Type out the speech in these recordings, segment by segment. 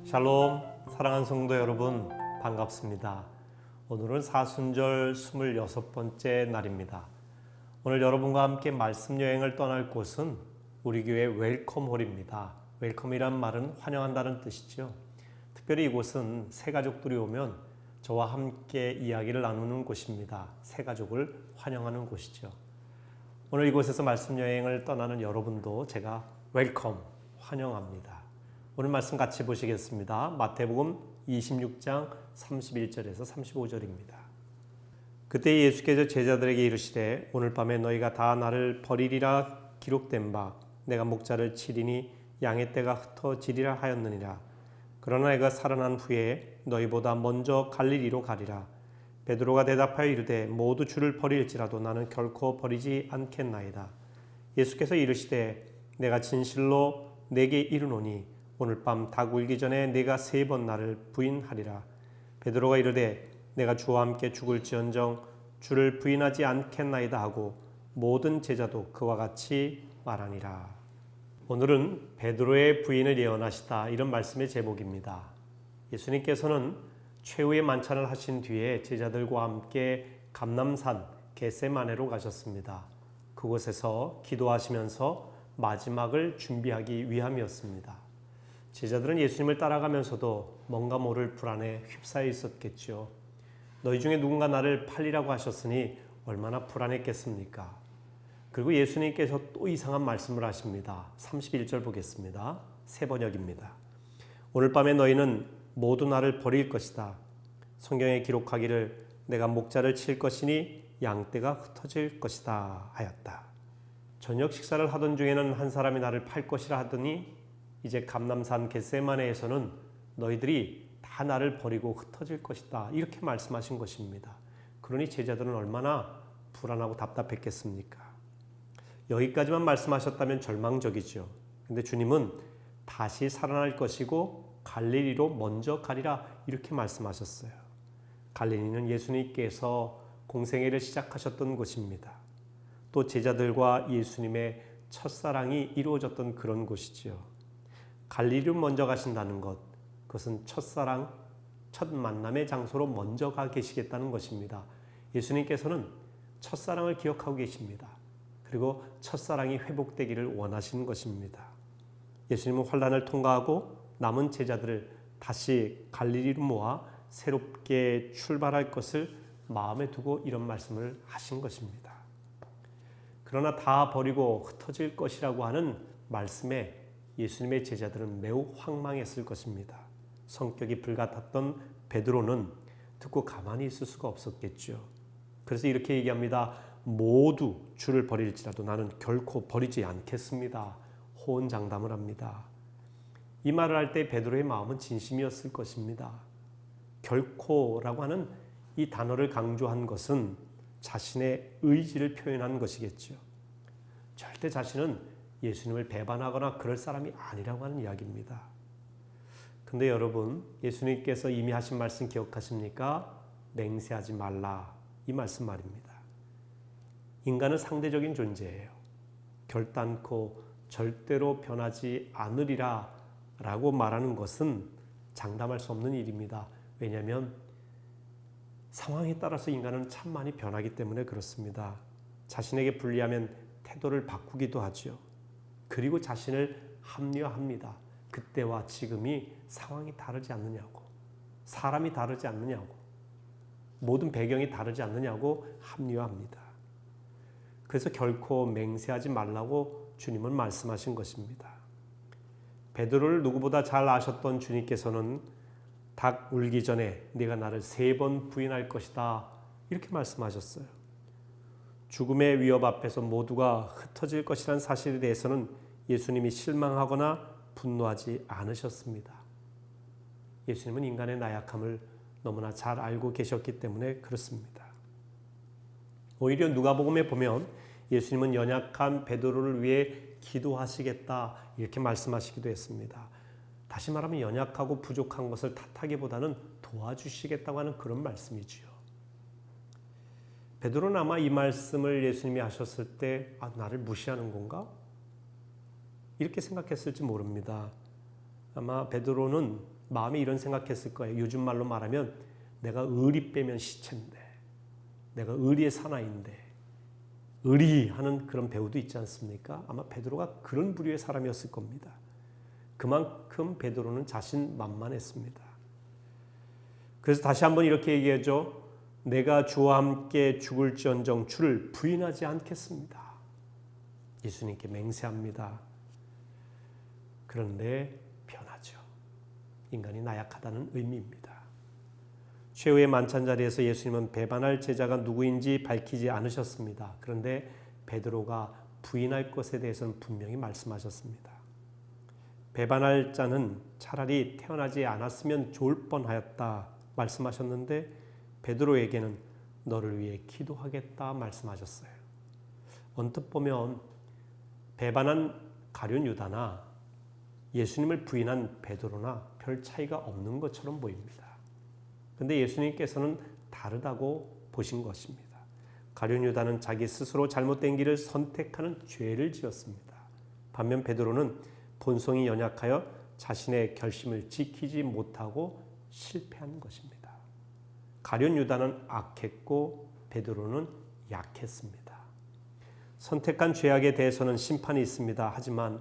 샬롬, 사랑하는 성도 여러분, 반갑습니다. 오늘은 사순절 26번째 날입니다. 오늘 여러분과 함께 말씀 여행을 떠날 곳은 우리 교회 웰컴홀입니다. 웰컴이란 말은 환영한다는 뜻이죠. 특별히 이곳은 새 가족들이 오면 저와 함께 이야기를 나누는 곳입니다. 새 가족을 환영하는 곳이죠. 오늘 이곳에서 말씀 여행을 떠나는 여러분도 제가 웰컴, 환영합니다. 오늘 말씀 같이 보시겠습니다. 마태복음 26장 31절에서 35절입니다. 그때 예수께서 제자들에게 이르시되 오늘 밤에 너희가 다 나를 버리리라 기록된 바 내가 목자를 치리니 양의 떼가 흩어지리라 하였느니라. 그러나 내가 살아난 후에 너희보다 먼저 갈릴리로 가리라. 베드로가 대답하여 이르되 모두 주를 버릴지라도 나는 결코 버리지 않겠나이다. 예수께서 이르시되 내가 진실로 내게 이르노니 오늘 밤 닭 울기 전에 네가 3번 나를 부인하리라. 베드로가 이르되 내가 주와 함께 죽을지언정 주를 부인하지 않겠나이다 하고 모든 제자도 그와 같이 말하니라. 오늘은 베드로의 부인을 예언하시다, 이런 말씀의 제목입니다. 예수님께서는 최후의 만찬을 하신 뒤에 제자들과 함께 감람산 겟세마네로 가셨습니다. 그곳에서 기도하시면서 마지막을 준비하기 위함이었습니다. 제자들은 예수님을 따라가면서도 뭔가 모를 불안에 휩싸여 있었겠죠. 너희 중에 누군가 나를 팔리라고 하셨으니 얼마나 불안했겠습니까? 그리고 예수님께서 또 이상한 말씀을 하십니다. 31절 보겠습니다. 새 번역입니다. 오늘 밤에 너희는 모두 나를 버릴 것이다. 성경에 기록하기를 내가 목자를 칠 것이니 양떼가 흩어질 것이다 하였다. 저녁 식사를 하던 중에는 한 사람이 나를 팔 것이라 하더니 이제 감람산 겟세마네에서는 너희들이 다 나를 버리고 흩어질 것이다, 이렇게 말씀하신 것입니다. 그러니 제자들은 얼마나 불안하고 답답했겠습니까? 여기까지만 말씀하셨다면 절망적이죠. 근데 주님은 다시 살아날 것이고 갈릴리로 먼저 가리라, 이렇게 말씀하셨어요. 갈릴리는 예수님께서 공생애를 시작하셨던 곳입니다. 또 제자들과 예수님의 첫사랑이 이루어졌던 그런 곳이죠. 갈릴리로 먼저 가신다는 것, 그것은 첫사랑, 첫 만남의 장소로 먼저 가 계시겠다는 것입니다. 예수님께서는 첫사랑을 기억하고 계십니다. 그리고 첫사랑이 회복되기를 원하시는 것입니다. 예수님은 환난을 통과하고 남은 제자들을 다시 갈릴리로 모아 새롭게 출발할 것을 마음에 두고 이런 말씀을 하신 것입니다. 그러나 다 버리고 흩어질 것이라고 하는 말씀에 예수님의 제자들은 매우 황망했을 것입니다. 성격이 불같았던 베드로는 듣고 가만히 있을 수가 없었겠죠. 그래서 이렇게 얘기합니다. 모두 주를 버릴지라도 나는 결코 버리지 않겠습니다. 호언장담을 합니다. 이 말을 할 때 베드로의 마음은 진심이었을 것입니다. 결코라고 하는 이 단어를 강조한 것은 자신의 의지를 표현한 것이겠죠. 절대 자신은 예수님을 배반하거나 그럴 사람이 아니라고 하는 이야기입니다. 근데 여러분, 예수님께서 이미 하신 말씀 기억하십니까? 맹세하지 말라, 이 말씀 말입니다. 인간은 상대적인 존재예요. 결단코 절대로 변하지 않으리라 라고 말하는 것은 장담할 수 없는 일입니다. 왜냐하면 상황에 따라서 인간은 참 많이 변하기 때문에 그렇습니다. 자신에게 불리하면 태도를 바꾸기도 하죠. 그리고 자신을 합리화합니다. 그때와 지금이 상황이 다르지 않느냐고, 사람이 다르지 않느냐고, 모든 배경이 다르지 않느냐고 합리화합니다. 그래서 결코 맹세하지 말라고 주님은 말씀하신 것입니다. 베드로를 누구보다 잘 아셨던 주님께서는 닭 울기 전에 네가 나를 3번 부인할 것이다, 이렇게 말씀하셨어요. 죽음의 위협 앞에서 모두가 흩어질 것이라는 사실에 대해서는 예수님이 실망하거나 분노하지 않으셨습니다. 예수님은 인간의 나약함을 너무나 잘 알고 계셨기 때문에 그렇습니다. 오히려 누가복음에 보면 예수님은 연약한 베드로를 위해 기도하시겠다, 이렇게 말씀하시기도 했습니다. 다시 말하면 연약하고 부족한 것을 탓하기보다는 도와주시겠다고 하는 그런 말씀이지요. 베드로는 아마 이 말씀을 예수님이 하셨을 때 나를 무시하는 건가? 이렇게 생각했을지 모릅니다. 아마 베드로는 마음에 이런 생각했을 거예요. 요즘 말로 말하면 내가 의리 빼면 시체인데, 내가 의리의 사나이인데, 의리하는 그런 배우도 있지 않습니까? 아마 베드로가 그런 부류의 사람이었을 겁니다. 그만큼 베드로는 자신만만했습니다. 그래서 다시 한번 이렇게 얘기하죠. 내가 주와 함께 죽을지언정 주를 부인하지 않겠습니다. 예수님께 맹세합니다. 그런데 변하죠. 인간이 나약하다는 의미입니다. 최후의 만찬 자리에서 예수님은 배반할 제자가 누구인지 밝히지 않으셨습니다. 그런데 베드로가 부인할 것에 대해서는 분명히 말씀하셨습니다. 배반할 자는 차라리 태어나지 않았으면 좋을 뻔하였다 말씀하셨는데 베드로에게는 너를 위해 기도하겠다 말씀하셨어요. 언뜻 보면 배반한 가룟 유다나 예수님을 부인한 베드로나 별 차이가 없는 것처럼 보입니다. 그런데 예수님께서는 다르다고 보신 것입니다. 가룟 유다는 자기 스스로 잘못된 길을 선택하는 죄를 지었습니다. 반면 베드로는 본성이 연약하여 자신의 결심을 지키지 못하고 실패한 것입니다. 가룟 유다는 악했고 베드로는 약했습니다. 선택한 죄악에 대해서는 심판이 있습니다. 하지만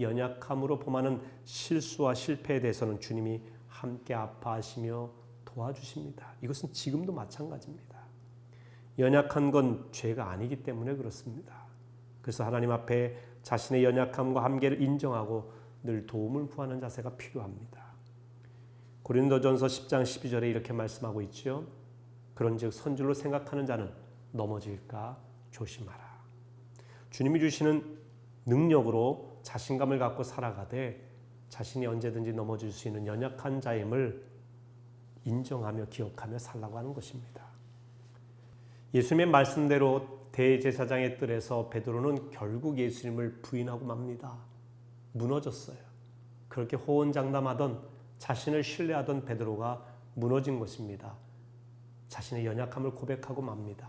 연약함으로 범하는 실수와 실패에 대해서는 주님이 함께 아파하시며 도와주십니다. 이것은 지금도 마찬가지입니다. 연약한 건 죄가 아니기 때문에 그렇습니다. 그래서 하나님 앞에 자신의 연약함과 한계를 인정하고 늘 도움을 구하는 자세가 필요합니다. 고린도전서 10장 12절에 이렇게 말씀하고 있죠. 그런즉 선줄로 생각하는 자는 넘어질까 조심하라. 주님이 주시는 능력으로 자신감을 갖고 살아가되 자신이 언제든지 넘어질 수 있는 연약한 자임을 인정하며 기억하며 살라고 하는 것입니다. 예수님의 말씀대로 대제사장의 뜰에서 베드로는 결국 예수님을 부인하고 맙니다. 무너졌어요. 그렇게 호언장담하던 자신을 신뢰하던 베드로가 무너진 것입니다. 자신의 연약함을 고백하고 맙니다.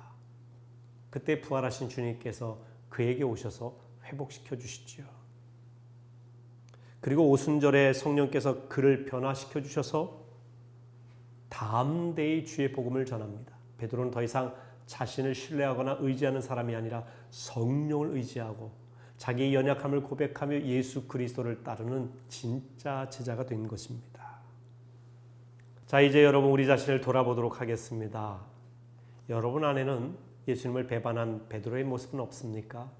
그때 부활하신 주님께서 그에게 오셔서 회복시켜 주시죠. 그리고 오순절에 성령께서 그를 변화시켜 주셔서 다음 데이 주의 복음을 전합니다. 베드로는 더 이상 자신을 신뢰하거나 의지하는 사람이 아니라 성령을 의지하고 자기의 연약함을 고백하며 예수 그리스도를 따르는 진짜 제자가 된 것입니다. 자, 이제 여러분 우리 자신을 돌아보도록 하겠습니다. 여러분 안에는 예수님을 배반한 베드로의 모습은 없습니까?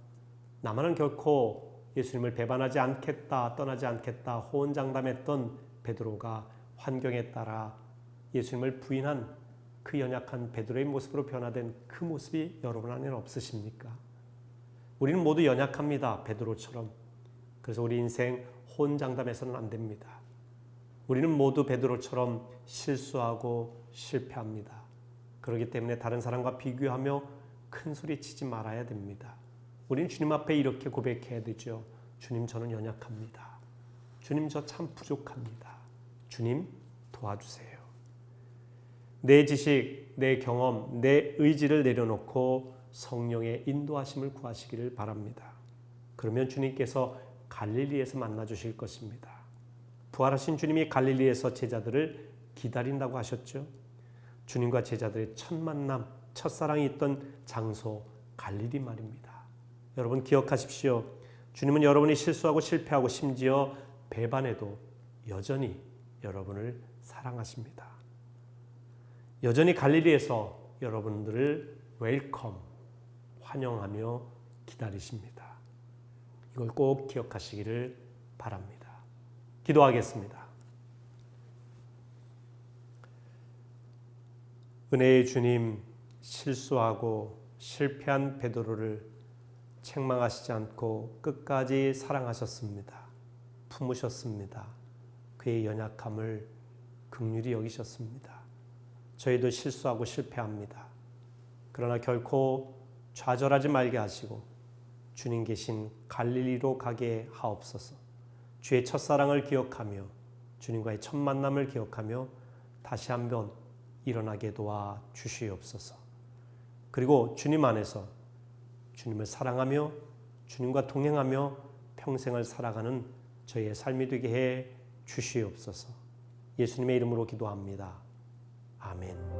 나만은 결코 예수님을 배반하지 않겠다, 떠나지 않겠다 호언장담했던 베드로가 환경에 따라 예수님을 부인한 그 연약한 베드로의 모습으로 변화된 그 모습이 여러분 안에는 없으십니까? 우리는 모두 연약합니다. 베드로처럼. 그래서 우리 인생 호언장담해서는 안 됩니다. 우리는 모두 베드로처럼 실수하고 실패합니다. 그렇기 때문에 다른 사람과 비교하며 큰 소리 치지 말아야 됩니다. 우리는 주님 앞에 이렇게 고백해야 되죠. 주님, 저는 연약합니다. 주님, 저 참 부족합니다. 주님, 도와주세요. 내 지식, 내 경험, 내 의지를 내려놓고 성령의 인도하심을 구하시기를 바랍니다. 그러면 주님께서 갈릴리에서 만나주실 것입니다. 부활하신 주님이 갈릴리에서 제자들을 기다린다고 하셨죠. 주님과 제자들의 첫 만남, 첫사랑이 있던 장소 갈릴리 말입니다. 여러분 기억하십시오. 주님은 여러분이 실수하고 실패하고 심지어 배반해도 여전히 여러분을 사랑하십니다. 여전히 갈릴리에서 여러분들을 웰컴, 환영하며 기다리십니다. 이걸 꼭 기억하시기를 바랍니다. 기도하겠습니다. 은혜의 주님, 실수하고 실패한 베드로를 책망하시지 않고 끝까지 사랑하셨습니다. 품으셨습니다. 그의 연약함을 긍휼히 여기셨습니다. 저희도 실수하고 실패합니다. 그러나 결코 좌절하지 말게 하시고 주님 계신 갈릴리로 가게 하옵소서. 주의 첫사랑을 기억하며 주님과의 첫 만남을 기억하며 다시 한번 일어나게 도와 주시옵소서. 그리고 주님 안에서 주님을 사랑하며 주님과 동행하며 평생을 살아가는 저희의 삶이 되게 해 주시옵소서. 예수님의 이름으로 기도합니다. 아멘.